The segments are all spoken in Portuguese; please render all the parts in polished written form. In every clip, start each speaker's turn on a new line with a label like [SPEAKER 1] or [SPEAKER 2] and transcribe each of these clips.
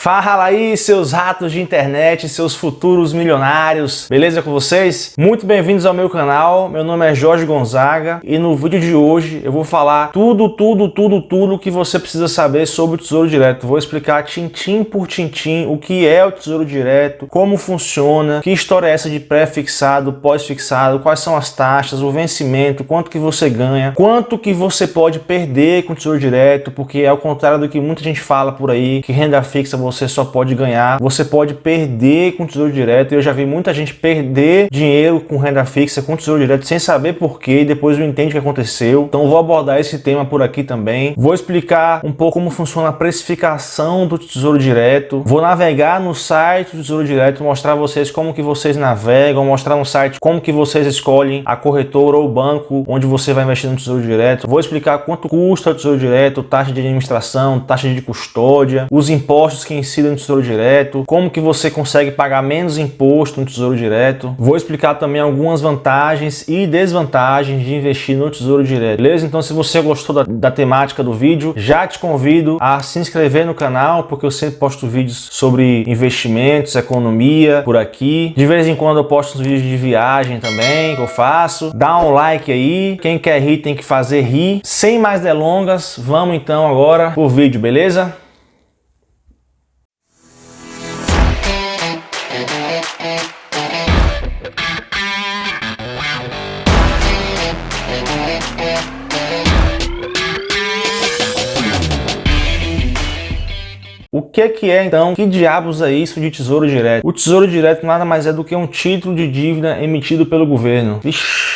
[SPEAKER 1] Fala aí, seus ratos de internet, seus futuros milionários, beleza com vocês? Muito bem-vindos ao meu canal, meu nome é Jorge Gonzaga e no vídeo de hoje eu vou falar tudo que você precisa saber sobre o Tesouro Direto. Vou explicar tintim por tintim o que é o Tesouro Direto, como funciona, que história é essa de pré-fixado, pós-fixado, quais são as taxas, o vencimento, quanto que você ganha, quanto que você pode perder com o Tesouro Direto, porque é ao contrário do que muita gente fala por aí, que renda fixa você só pode ganhar, você pode perder com o Tesouro Direto. Eu já vi muita gente perder dinheiro com renda fixa, com o Tesouro Direto, sem saber porquê, e depois não entende o que aconteceu. Então vou abordar esse tema por aqui também. Vou explicar um pouco como funciona a precificação do Tesouro Direto. Vou navegar no site do Tesouro Direto, mostrar a vocês como que vocês navegam, mostrar no site como que vocês escolhem a corretora ou o banco onde você vai investir no Tesouro Direto. Vou explicar quanto custa o Tesouro Direto, taxa de administração, taxa de custódia, os impostos que incidem no Tesouro Direto, como que você consegue pagar menos imposto no Tesouro Direto. Vou explicar também algumas vantagens e desvantagens de investir no Tesouro Direto, beleza? Então se você gostou da temática do vídeo, já te convido a se inscrever no canal, porque eu sempre posto vídeos sobre investimentos, economia por aqui. De vez em quando eu posto uns vídeos de viagem também, que eu faço. Dá um like aí, quem quer rir tem que fazer rir. Sem mais delongas, vamos então agora pro vídeo, beleza? O que é então? Que diabos é isso de Tesouro Direto? O Tesouro Direto nada mais é do que um título de dívida emitido pelo governo. Ixi,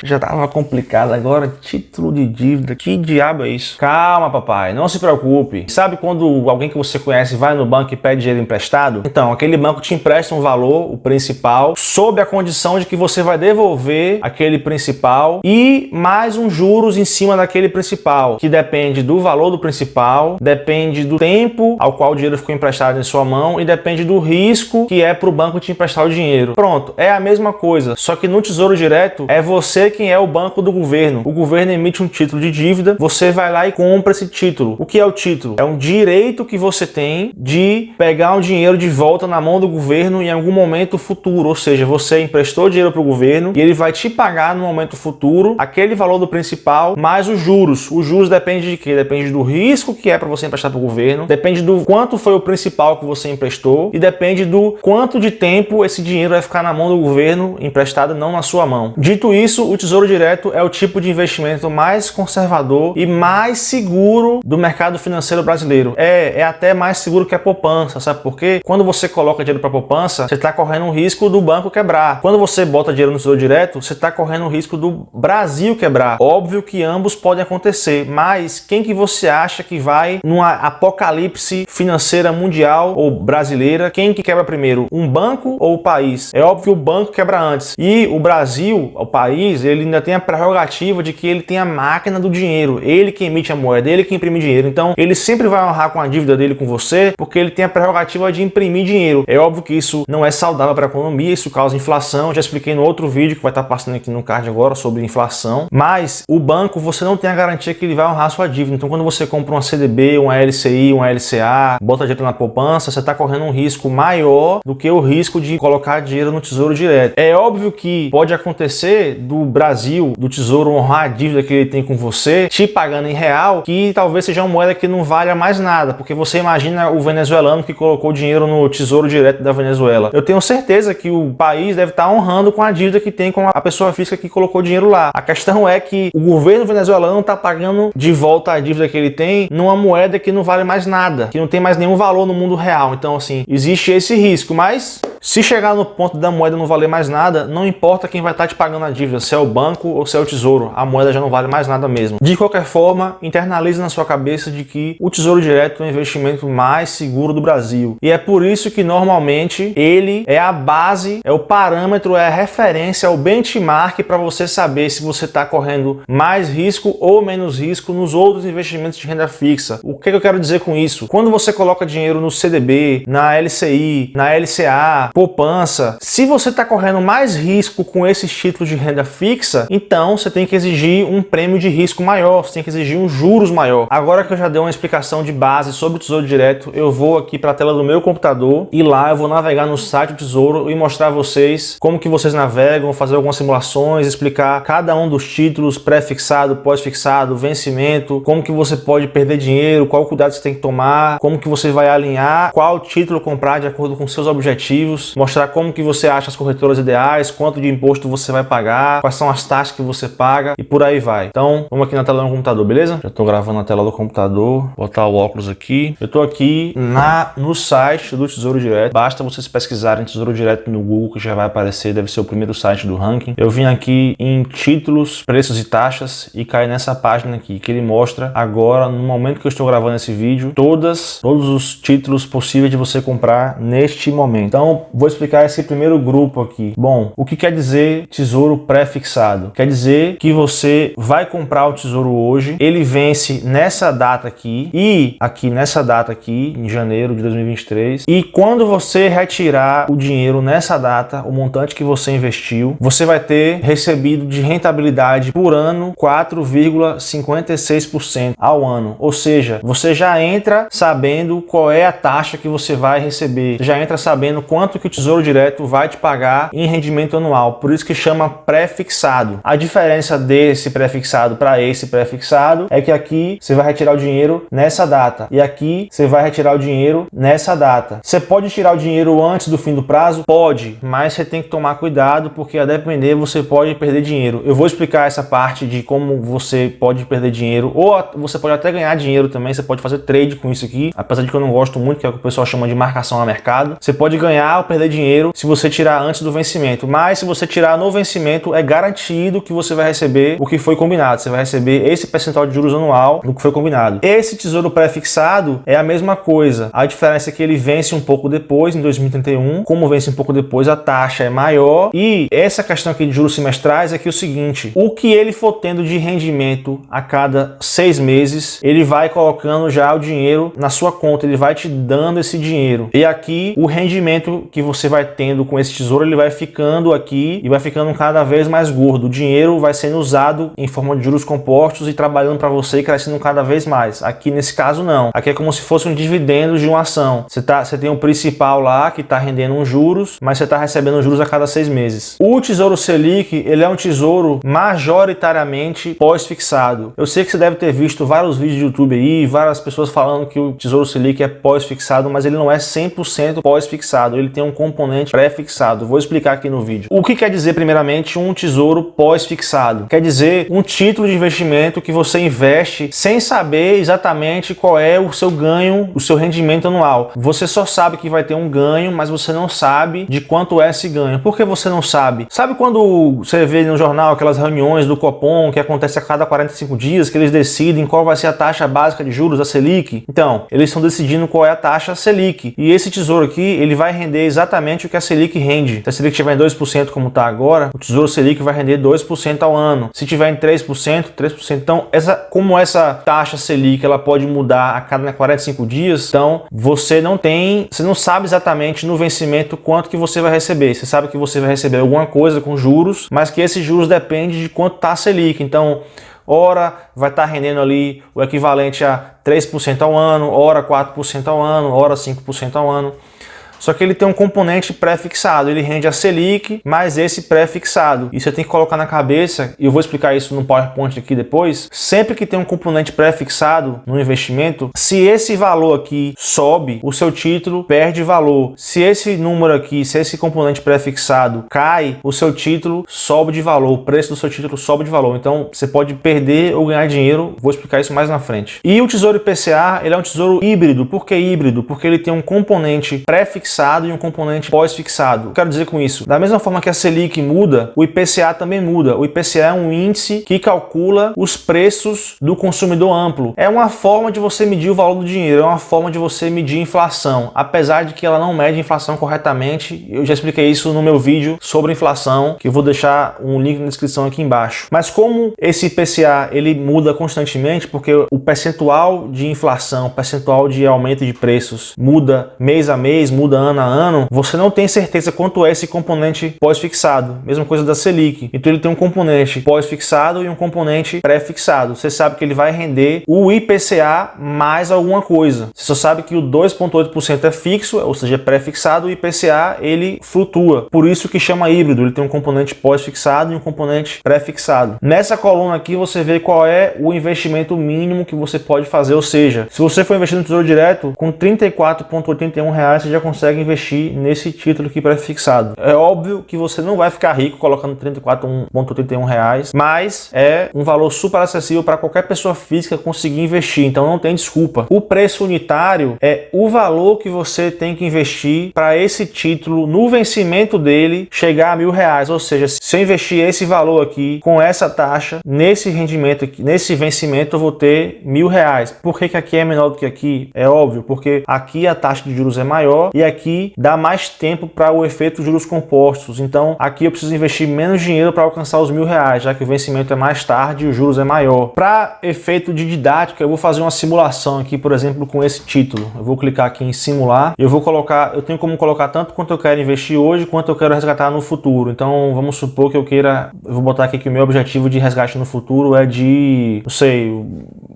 [SPEAKER 1] já tava complicado agora, título de dívida, que diabo é isso? Calma, papai, não se preocupe. Sabe quando alguém que você conhece vai no banco e pede dinheiro emprestado? Então, aquele banco te empresta um valor, o principal, sob a condição de que você vai devolver aquele principal e mais uns juros em cima daquele principal, que depende do valor do principal, depende do tempo ao qual o dinheiro ficou emprestado em sua mão e depende do risco que é para o banco te emprestar o dinheiro. Pronto, é a mesma coisa, só que no Tesouro Direto é você quem é o banco do governo. O governo emite um título de dívida, você vai lá e compra esse título. O que é o título? É um direito que você tem de pegar um dinheiro de volta na mão do governo em algum momento futuro, ou seja, você emprestou dinheiro para o governo e ele vai te pagar no momento futuro aquele valor do principal mais os juros. Os juros depende de quê? Depende do risco que é para você emprestar para o governo, depende do quanto foi o principal que você emprestou e depende do quanto de tempo esse dinheiro vai ficar na mão do governo emprestado, não na sua mão. Dito isso, o Tesouro Direto é o tipo de investimento mais conservador e mais seguro do mercado financeiro brasileiro. É até mais seguro que a poupança, sabe por quê? Quando você coloca dinheiro para poupança, você está correndo um risco do banco quebrar. Quando você bota dinheiro no Tesouro Direto, você está correndo o risco do Brasil quebrar. Óbvio que ambos podem acontecer, mas quem que você acha que vai numa apocalipse financeira mundial ou brasileira, quem que quebra primeiro? Um banco ou o país? É óbvio que o banco quebra antes. E o Brasil, o país, ele ainda tem a prerrogativa de que ele tem a máquina do dinheiro, ele que emite a moeda, ele que imprime dinheiro. Então ele sempre vai honrar com a dívida dele com você, porque ele tem a prerrogativa de imprimir dinheiro. É óbvio que isso não é saudável para a economia, isso causa inflação. Já expliquei no outro vídeo que vai estar passando aqui no card agora sobre inflação. Mas o banco, você não tem a garantia que ele vai honrar sua dívida. Então quando você compra uma CDB, uma LCI, uma LCA, bota dinheiro na poupança, você está correndo um risco maior do que o risco de colocar dinheiro no Tesouro Direto. É óbvio que pode acontecer do Brasil, do Tesouro honrar a dívida que ele tem com você, te pagando em real, que talvez seja uma moeda que não valha mais nada, porque você imagina o venezuelano que colocou dinheiro no Tesouro Direto da Venezuela. Eu tenho certeza que o país deve estar honrando com a dívida que tem com a pessoa física que colocou dinheiro lá. A questão é que o governo venezuelano está pagando de volta a dívida que ele tem numa moeda que não vale mais nada, que não tem mais nenhum valor no mundo real. Então assim, existe esse risco, mas se chegar no ponto da moeda não valer mais nada, não importa quem vai estar te pagando a dívida, se é o banco ou se é o tesouro, a moeda já não vale mais nada mesmo. De qualquer forma, internalize na sua cabeça de que o Tesouro Direto é o investimento mais seguro do Brasil. E é por isso que normalmente ele é a base, é o parâmetro, é a referência, é o benchmark para você saber se você está correndo mais risco ou menos risco nos outros investimentos de renda fixa. O que eu quero dizer com isso? Quando você coloca dinheiro no CDB, na LCI, na LCA, a poupança. Se você está correndo mais risco com esses títulos de renda fixa, então você tem que exigir um prêmio de risco maior, você tem que exigir um juros maior. Agora que eu já dei uma explicação de base sobre o Tesouro Direto, eu vou aqui para a tela do meu computador e lá eu vou navegar no site do Tesouro e mostrar a vocês como que vocês navegam, fazer algumas simulações, explicar cada um dos títulos, pré-fixado, pós-fixado, vencimento, como que você pode perder dinheiro, qual cuidado você tem que tomar, como que você vai alinhar, qual título comprar de acordo com seus objetivos, mostrar como que você acha as corretoras ideais, quanto de imposto você vai pagar, quais são as taxas que você paga e por aí vai. Então, vamos aqui na tela do computador, beleza? Já estou gravando na tela do computador, botar o óculos aqui. Eu estou aqui no site do Tesouro Direto, basta vocês pesquisarem Tesouro Direto no Google que já vai aparecer, deve ser o primeiro site do ranking. Eu vim aqui em títulos, preços e taxas e caí nessa página aqui, que ele mostra agora, no momento que eu estou gravando esse vídeo, todos os títulos possíveis de você comprar neste momento. Então, vou explicar esse primeiro grupo aqui. Bom, o que quer dizer tesouro pré-fixado? Quer dizer que você vai comprar o tesouro hoje, ele vence nessa data aqui e aqui nessa data aqui, em janeiro de 2023, e quando você retirar o dinheiro nessa data, o montante que você investiu, você vai ter recebido de rentabilidade por ano 4,56% ao ano. Ou seja, você já entra sabendo qual é a taxa que você vai receber, você já entra sabendo quanto que o Tesouro Direto vai te pagar em rendimento anual, por isso que chama pré-fixado. A diferença desse pré-fixado para esse pré-fixado é que aqui você vai retirar o dinheiro nessa data e aqui você vai retirar o dinheiro nessa data. Você pode tirar o dinheiro antes do fim do prazo? Pode, mas você tem que tomar cuidado porque a depender você pode perder dinheiro. Eu vou explicar essa parte de como você pode perder dinheiro ou você pode até ganhar dinheiro também, você pode fazer trade com isso aqui, apesar de que eu não gosto muito, que é o que o pessoal chama de marcação a mercado. Você pode ganhar ou perder dinheiro se você tirar antes do vencimento, mas se você tirar no vencimento, é garantido que você vai receber o que foi combinado, você vai receber esse percentual de juros anual do que foi combinado. Esse tesouro pré-fixado é a mesma coisa, a diferença é que ele vence um pouco depois, em 2031, como vence um pouco depois, a taxa é maior e essa questão aqui de juros semestrais é que é o seguinte, o que ele for tendo de rendimento a cada 6 meses, ele vai colocando já o dinheiro na sua conta, ele vai te dando esse dinheiro. E aqui, o rendimento que você vai tendo com esse tesouro, ele vai ficando aqui e vai ficando cada vez mais gordo. O dinheiro vai sendo usado em forma de juros compostos e trabalhando para você e crescendo cada vez mais. Aqui, nesse caso, não. Aqui é como se fosse um dividendo de uma ação. Você tem um principal lá que está rendendo uns juros, mas você está recebendo juros a cada 6 meses. O Tesouro Selic, ele é um tesouro majoritariamente pós-fixado. Eu sei que você deve ter visto vários vídeos de YouTube aí, várias pessoas falando que o Tesouro Selic é pós-fixado, mas ele não é 100% pós-fixado, ele tem um componente pré-fixado. Vou explicar aqui no vídeo. O que quer dizer, primeiramente, um tesouro pós-fixado? Quer dizer um título de investimento que você investe sem saber exatamente qual é o seu ganho, o seu rendimento anual. Você só sabe que vai ter um ganho, mas você não sabe de quanto é esse ganho. Por que você não sabe? Sabe quando você vê no jornal aquelas reuniões do Copom que acontece a cada 45 dias, que eles decidem qual vai ser a taxa básica de juros, a Selic? Então, eles estão decidindo qual é a taxa Selic. E esse tesouro aqui, ele vai render exatamente o que a Selic rende. Se a Selic estiver em 2% como está agora, o Tesouro Selic vai render 2% ao ano. Se tiver em 3%, 3%. Então, como essa taxa Selic ela pode mudar a cada 45 dias, então você não sabe exatamente no vencimento quanto que você vai receber. Você sabe que você vai receber alguma coisa com juros, mas que esses juros dependem de quanto está a Selic. Então, ora vai estar rendendo ali o equivalente a 3% ao ano, ora 4% ao ano, ora 5% ao ano. Só que ele tem um componente pré-fixado, ele rende a Selic mais esse pré-fixado. E você tem que colocar na cabeça, e eu vou explicar isso no PowerPoint aqui depois, sempre que tem um componente pré-fixado no investimento, se esse valor aqui sobe, o seu título perde valor. Se esse número aqui, se esse componente pré-fixado cai, o seu título sobe de valor, o preço do seu título sobe de valor. Então você pode perder ou ganhar dinheiro, vou explicar isso mais na frente. E o Tesouro IPCA, ele é um tesouro híbrido. Por que híbrido? Porque ele tem um componente pré-fixado e um componente pós-fixado. Quero dizer com isso, da mesma forma que a Selic muda, o IPCA também muda. O IPCA é um índice que calcula os preços do consumidor amplo. É uma forma de você medir o valor do dinheiro, é uma forma de você medir inflação, apesar de que ela não mede inflação corretamente. Eu já expliquei isso no meu vídeo sobre inflação, que eu vou deixar um link na descrição aqui embaixo. Mas como esse IPCA ele muda constantemente, porque o percentual de inflação, o percentual de aumento de preços muda mês a mês, muda ano a ano, você não tem certeza quanto é esse componente pós-fixado. Mesma coisa da Selic. Então ele tem um componente pós-fixado e um componente pré-fixado. Você sabe que ele vai render o IPCA mais alguma coisa. Você só sabe que o 2,8% é fixo, ou seja, é pré-fixado, o IPCA ele flutua. Por isso que chama híbrido, ele tem um componente pós-fixado e um componente pré-fixado. Nessa coluna aqui você vê qual é o investimento mínimo que você pode fazer, ou seja, se você for investir no Tesouro Direto, com R$ 34,81 você já consegue investir nesse título aqui pré-fixado. É óbvio que você não vai ficar rico colocando R$ 34,81, mas é um valor super acessível para qualquer pessoa física conseguir investir, então não tem desculpa. O preço unitário é o valor que você tem que investir para esse título no vencimento dele chegar a R$ 1.000, ou seja, se eu investir esse valor aqui com essa taxa, nesse rendimento aqui, nesse vencimento eu vou ter R$ 1.000. Por que aqui é menor do que aqui? É óbvio, porque aqui a taxa de juros é maior e aqui dá mais tempo para o efeito juros compostos. Então aqui eu preciso investir menos dinheiro para alcançar os R$ 1.000, já que o vencimento é mais tarde e os juros é maior. Para efeito de didática, eu vou fazer uma simulação aqui, por exemplo, com esse título. Eu vou clicar aqui em simular. Eu tenho como colocar tanto quanto eu quero investir hoje, quanto eu quero resgatar no futuro. Então vamos supor que eu vou botar aqui que o meu objetivo de resgate no futuro é de, não sei,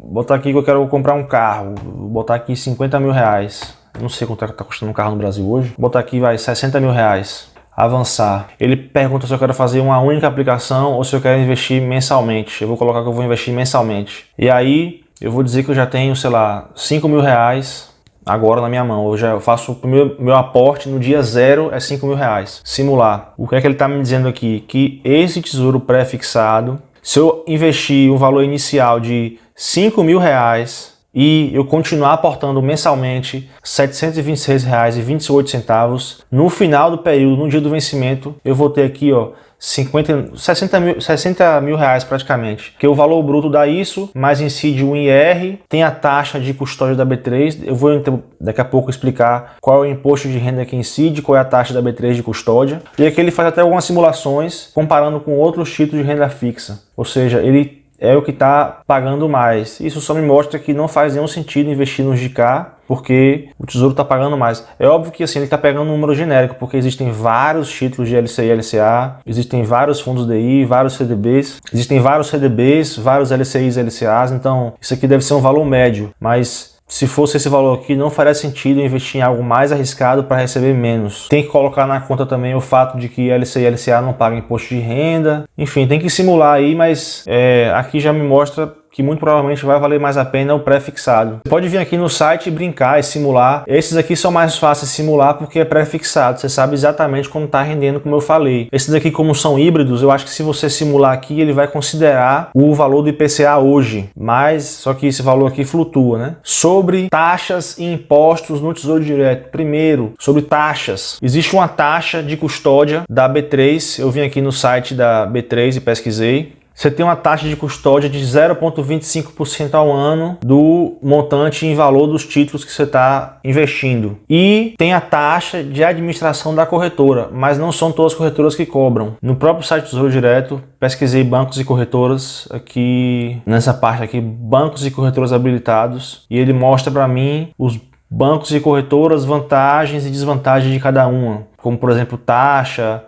[SPEAKER 1] botar aqui que eu quero comprar um carro, vou botar aqui R$ 50.000. Não sei quanto é que tá custando um carro no Brasil hoje. Vou botar aqui, vai, R$ 60.000. Avançar. Ele pergunta se eu quero fazer uma única aplicação ou se eu quero investir mensalmente. Eu vou colocar que eu vou investir mensalmente. E aí eu vou dizer que eu já tenho, sei lá, R$ 5.000 agora na minha mão. Eu faço o meu aporte no dia 0 é R$ 5.000. Simular. O que é que ele está me dizendo aqui? Que esse tesouro pré-fixado, se eu investir um valor inicial de R$ 5.000 e eu continuar aportando mensalmente R$ 726,28, no final do período, no dia do vencimento, eu vou ter aqui, ó, R$ 60.000 praticamente, que o valor bruto dá isso, mais incide o IR, tem a taxa de custódia da B3, eu vou daqui a pouco explicar qual é o imposto de renda que incide, qual é a taxa da B3 de custódia, e aqui ele faz até algumas simulações comparando com outros títulos de renda fixa, ou seja, ele é o que está pagando mais. Isso só me mostra que não faz nenhum sentido investir no GK, porque o Tesouro está pagando mais. É óbvio que assim, ele está pegando um número genérico, porque existem vários títulos de LCI e LCA, existem vários fundos DI, vários CDBs, existem vários CDBs, vários LCIs e LCAs, então isso aqui deve ser um valor médio, mas se fosse esse valor aqui, não faria sentido investir em algo mais arriscado para receber menos. Tem que colocar na conta também o fato de que LCI e LCA não pagam imposto de renda. Enfim, tem que simular aí, mas aqui já me mostra que muito provavelmente vai valer mais a pena o pré-fixado. Você pode vir aqui no site e brincar e simular. Esses aqui são mais fáceis de simular porque é pré-fixado. Você sabe exatamente como está rendendo, como eu falei. Esses aqui, como são híbridos, eu acho que se você simular aqui, ele vai considerar o valor do IPCA hoje. Mas, só que esse valor aqui flutua, né? Sobre taxas e impostos no Tesouro Direto. Primeiro, sobre taxas. Existe uma taxa de custódia da B3. Eu vim aqui no site da B3 e pesquisei. Você tem uma taxa de custódia de 0,25% ao ano do montante em valor dos títulos que você está investindo. E tem a taxa de administração da corretora, mas não são todas as corretoras que cobram. No próprio site do Tesouro Direto, pesquisei bancos e corretoras aqui, nessa parte aqui, bancos e corretoras habilitados, e ele mostra para mim os bancos e corretoras, vantagens e desvantagens de cada uma. Como, por exemplo, taxa,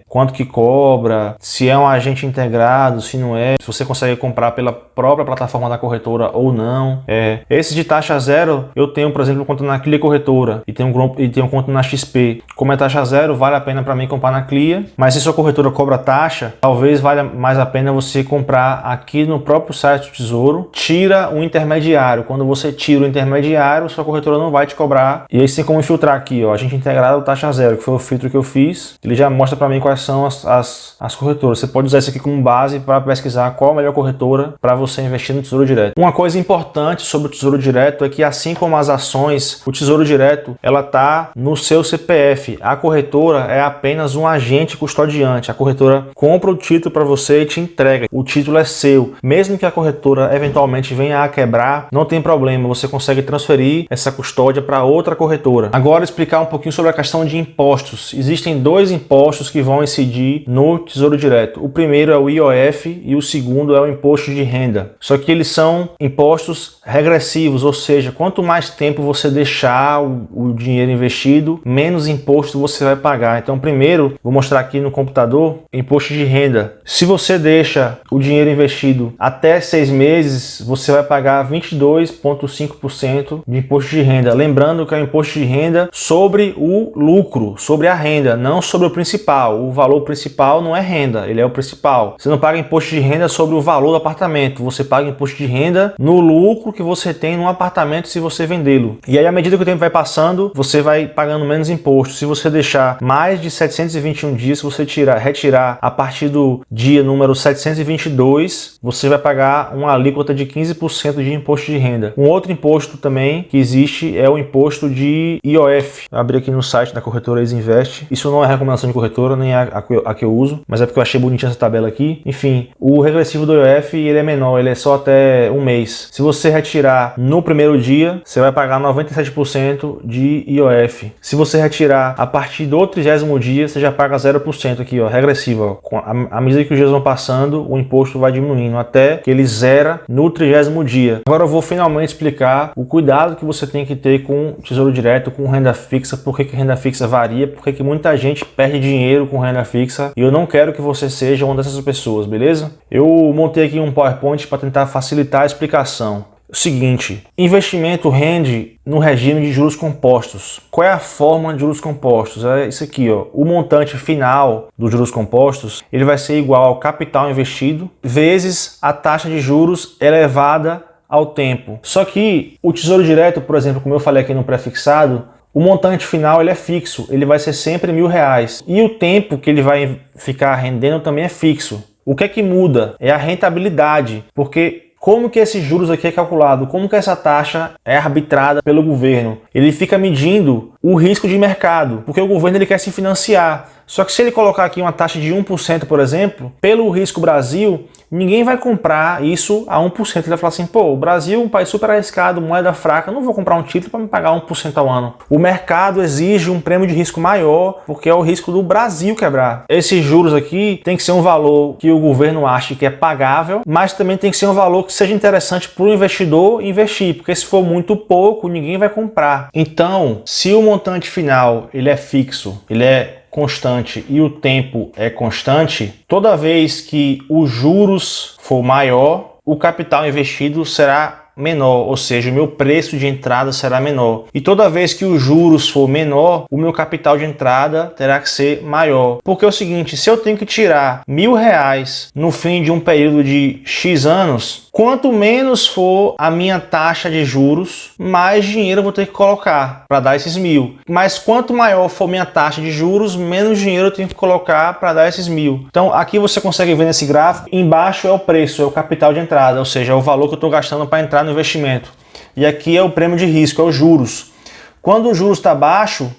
[SPEAKER 1] quanto que cobra, se é um agente integrado, se não é, se você consegue comprar pela própria plataforma da corretora ou não. Esse de taxa zero, eu tenho, por exemplo, conta na Clia Corretora e tenho conta na XP. Como é taxa zero, vale a pena para mim comprar na Clia, mas se sua corretora cobra taxa, talvez valha mais a pena você comprar aqui no próprio site do Tesouro, tira o intermediário. Quando você tira o intermediário, sua corretora não vai te cobrar. E aí você tem como filtrar aqui, ó, agente integrado, taxa zero, que foi o filtro que eu fiz. Ele já mostra para mim quais são as corretoras. Você pode usar isso aqui como base para pesquisar qual a melhor corretora para você investir no Tesouro Direto. Uma coisa importante sobre o Tesouro Direto é que, assim como as ações, o Tesouro Direto ela está no seu CPF. A corretora é apenas um agente custodiante. A corretora compra o título para você e te entrega. O título é seu. Mesmo que a corretora eventualmente venha a quebrar, não tem problema. Você consegue transferir essa custódia para outra corretora. Agora explicar um pouquinho sobre a questão de impostos impostos. Existem dois impostos que vão incidir no Tesouro Direto. O primeiro é o IOF e o segundo é o Imposto de Renda. Só que eles são impostos regressivos, ou seja, quanto mais tempo você deixar o dinheiro investido, menos imposto você vai pagar. Então, primeiro, vou mostrar aqui no computador, imposto de renda. Se você deixa o dinheiro investido até 6 meses, você vai pagar 22,5% de imposto de renda. Lembrando que é o imposto de renda sobre o lucro, sobre a renda, não sobre o principal. O valor principal não é renda, ele é o principal. Você não paga imposto de renda sobre o valor do apartamento, você paga imposto de renda no lucro que você tem no apartamento se você vendê-lo. E aí, à medida que o tempo vai passando, você vai pagando menos imposto. Se você deixar mais de 721 dias, se você retirar a partir do dia número 722, você vai pagar uma alíquota de 15% de imposto de renda. Um outro imposto também que existe é o imposto de IOF. Eu abri aqui no site da corretora Isinvest. Isso não é recomendação de corretora, nem a que eu uso, mas é porque eu achei bonitinha essa tabela aqui. Enfim, o regressivo do IOF ele é menor, ele é só até um mês. Se você retirar no primeiro dia, você vai pagar 97% de IOF. Se você retirar a partir do 30º dia, você já paga 0% aqui, ó, regressivo. Ó. À medida que os dias vão passando, o imposto vai diminuindo até que ele zera no 30º dia. Agora eu vou finalmente explicar o cuidado que você tem que ter com Tesouro Direto, com renda fixa, por que renda fixa varia, por que muita gente perde dinheiro com renda fixa, e eu não quero que você seja uma dessas pessoas, beleza? Eu montei aqui um PowerPoint para tentar facilitar a explicação. O seguinte, investimento rende no regime de juros compostos. Qual é a forma de juros compostos? É isso aqui, ó. O montante final dos juros compostos, ele vai ser igual ao capital investido vezes a taxa de juros elevada ao tempo. Só que o Tesouro Direto, por exemplo, como eu falei aqui no pré-fixado, o montante final ele é fixo, ele vai ser sempre R$1.000. E o tempo que ele vai ficar rendendo também é fixo. O que é que muda? É a rentabilidade, porque como que esses juros aqui é calculado? Como que essa taxa é arbitrada pelo governo? Ele fica medindo o risco de mercado, porque o governo ele quer se financiar. Só que se ele colocar aqui uma taxa de 1%, por exemplo, pelo risco Brasil, ninguém vai comprar isso a 1%. Ele vai falar assim, pô, o Brasil é um país super arriscado, moeda fraca, não vou comprar um título para me pagar 1% ao ano. O mercado exige um prêmio de risco maior, porque é o risco do Brasil quebrar. Esses juros aqui tem que ser um valor que o governo ache que é pagável, mas também tem que ser um valor que seja interessante para o investidor investir, porque se for muito pouco, ninguém vai comprar. Então, se o montante final ele é fixo, ele é constante e o tempo é constante, toda vez que os juros for maior, o capital investido será menor, ou seja, o meu preço de entrada será menor. E toda vez que os juros for menor, o meu capital de entrada terá que ser maior. Porque é o seguinte, se eu tenho que tirar R$1.000 no fim de um período de X anos, quanto menos for a minha taxa de juros, mais dinheiro eu vou ter que colocar para dar esses 1.000. Mas quanto maior for minha taxa de juros, menos dinheiro eu tenho que colocar para dar esses 1.000. Então aqui você consegue ver nesse gráfico, embaixo é o preço, é o capital de entrada, ou seja, é o valor que eu estou gastando para entrar no investimento. E aqui é o prêmio de risco, é os juros. Quando o juros está baixo,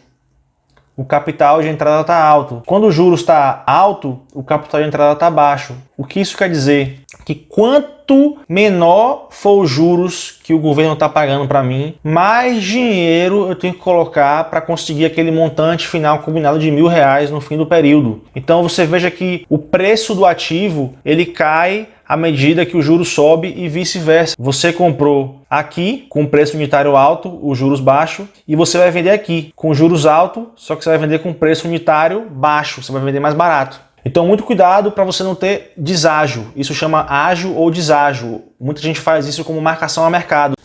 [SPEAKER 1] o capital de entrada está alto. Quando o juros está alto, o capital de entrada está baixo. O que isso quer dizer? Que quanto menor for os juros que o governo está pagando para mim, mais dinheiro eu tenho que colocar para conseguir aquele montante final combinado de R$1.000 no fim do período. Então você veja que o preço do ativo ele cai à medida que o juro sobe e vice-versa. Você comprou aqui com preço unitário alto, os juros baixo, e você vai vender aqui com juros alto, só que você vai vender com preço unitário baixo, você vai vender mais barato. Então muito cuidado para você não ter deságio, isso chama ágio ou deságio, muita gente faz isso como marcação a mercado.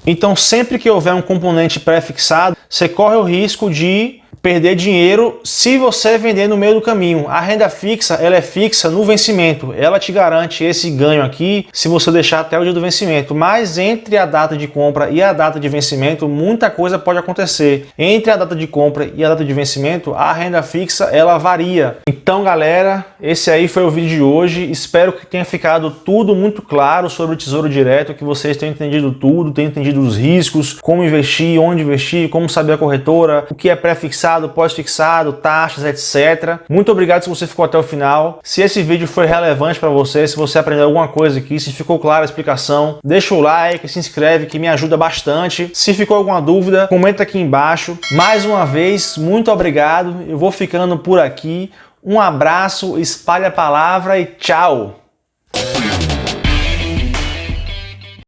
[SPEAKER 1] Então sempre que houver um componente pré-fixado, você corre o risco de perder dinheiro se você vender no meio do caminho. A renda fixa, ela é fixa no vencimento. Ela te garante esse ganho aqui se você deixar até o dia do vencimento. Mas entre a data de compra e a data de vencimento, muita coisa pode acontecer. Entre a data de compra e a data de vencimento, a renda fixa, ela varia. Então, galera, esse aí foi o vídeo de hoje. Espero que tenha ficado tudo muito claro sobre o Tesouro Direto, que vocês tenham entendido tudo, tenham entendido os riscos, como investir, onde investir, como saber a corretora, o que é pré-fixado, pré-fixado, pós-fixado, taxas, etc. Muito obrigado se você ficou até o final. Se esse vídeo foi relevante para você, se você aprendeu alguma coisa aqui, se ficou clara a explicação, deixa o like, se inscreve que me ajuda bastante. Se ficou alguma dúvida, comenta aqui embaixo. Mais uma vez, muito obrigado. Eu vou ficando por aqui. Um abraço, espalhe a palavra e tchau!